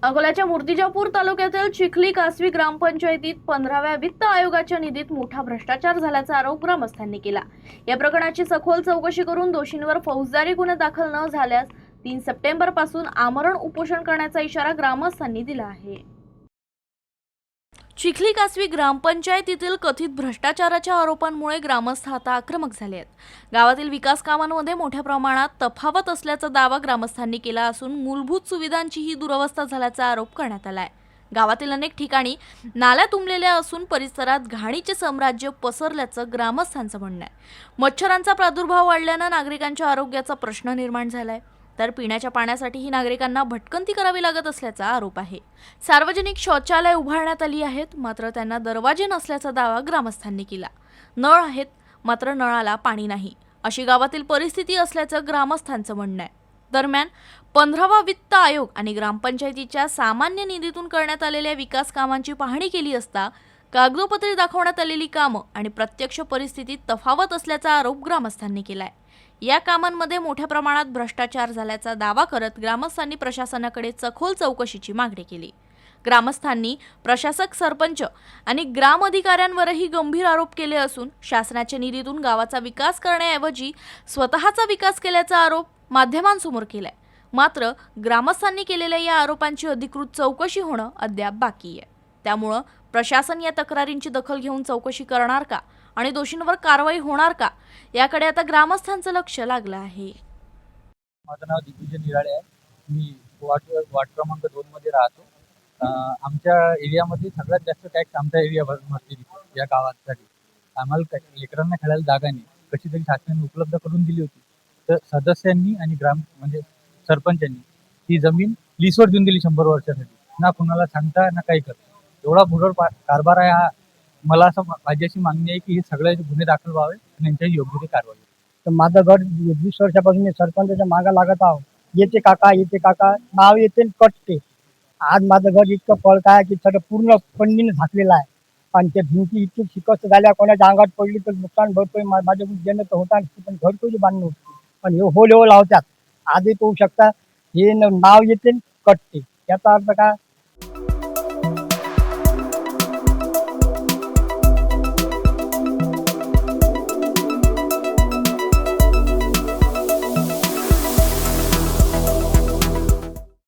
अकोल्याच्या मूर्तिजापूर तालुक्यातील चिखली कासवी ग्रामपंचायतीत 15व्या वित्त आयोगाच्या निधीत मोठा भ्रष्टाचार झाल्याचा आरोप ग्रामस्थांनी केला। या प्रकरणाची सखोल चौकशी करून दोषींवर फौजदारी गुन्हे दाखल न झाल्यास 3 सप्टेंबर पासून आमरण उपोषण करण्याचा इशारा ग्रामस्थांनी दिला आहे। चिखली कासवी ग्रामपंचायतीतील कथित भ्रष्टाचाराच्या आरोपांमुळे ग्रामस्थ आता आक्रमक झाले आहेत। गावातील विकास कामांमध्ये मोठ्या प्रमाणात तफावत असल्याचा दावा ग्रामस्थांनी केला असून मूलभूत सुविधांचीही दुरवस्था झाल्याचा आरोप करण्यात आला आहे। गावातील अनेक ठिकाणी नाल्या तुंबलेल्या असून परिसरात घाणीचे साम्राज्य पसरल्याचं ग्रामस्थांचं म्हणणं आहे। मच्छरांचा प्रादुर्भाव वाढल्यानं नागरिकांच्या आरोग्याचा प्रश्न निर्माण झालाय, तर पिण्याच्या पाण्यासाठीही नागरिकांना भटकंती करावी लागत असल्याचा आरोप आहे। सार्वजनिक शौचालय उभारण्यात आली आहेत, मात्र त्यांना दरवाजे नसल्याचा दावा ग्रामस्थांनी केला। नळ आहेत, मात्र नळाला पाणी नाही, अशी गावातील परिस्थिती असल्याचं ग्रामस्थांचं म्हणणं आहे। दरम्यान 15वा वित्त आयोग आणि ग्रामपंचायतीच्या सामान्य निधीतून करण्यात आलेल्या विकास कामांची पाहणी केली असता कागदोपत्री दाखवण्यात आलेली कामं आणि प्रत्यक्ष परिस्थितीत तफावत असल्याचा आरोप ग्रामस्थांनी केलाय। या कामांमध्ये मोठ्या प्रमाणात भ्रष्टाचार झाल्याचा दावा करत ग्रामस्थांनी प्रशासनाकडे सखोल चौकशीची मागणी केली। ग्रामस्थांनी प्रशासक, सरपंच आणि ग्राम अधिकाऱ्यांवरही गंभीर आरोप केले असून शासनाच्या निधीतून गावाचा विकास करण्याऐवजी स्वतःचा विकास केल्याचा आरोप माध्यमांसमोर केलाय। मात्र ग्रामस्थांनी केलेल्या या आरोपांची अधिकृत चौकशी होणं अद्याप बाकी आहे। त्यामुळे प्रशासन या तक्रारींची दखल घेऊन चौकशी करणार का आणि दोषींवर कारवाई होणार का, याकडे आता ग्रामस्थांचं लक्ष लागलं आहे। माझं नाव दिग्विजय निराळे आहे। मी वार्ड क्रमांक 2 मध्ये राहतो। आमच्या एरियामध्ये सगळ्यात जास्त टॅक्स आमच्या एरिया भरते या गावासाठी। आम्हाला लेकरांना खेळायला जागा नाही, कशी तरी शासनाने उपलब्ध करून दिली होती, तर सदस्यांनी आणि ग्राम सरपंचांनी ही जमीन लीजवर देऊन दिली 100 वर्षासाठी। ना कुणाला सांगता ना काही करता, एवढा भुरळ कारभार आहे हा। मला असं माझी अशी मागणी आहे की हे सगळे गुन्हे दाखल व्हावे आणि यांच्यावर योग्य ती कारवाई। तर माझं घर 20 वर्षापासून मी सरपंचाच्या मागे लागत आहो। येते काका नाव येते कटते। आज माझं घर इतकं पळत आहे की सगळं पूर्ण पन्नीने झाकलेलं आहे आणि त्या भिंती इतकी शिकस्त झाल्या, कोणाच्या अंगात पडली तर नुकसान भरपाई माझ्याकडून देणं तर होता, पण घरकुली बांधणं होती, पण हे हो लावतात। आजही होऊ शकता, हे नाव येते कटते, याचा अर्थ काय?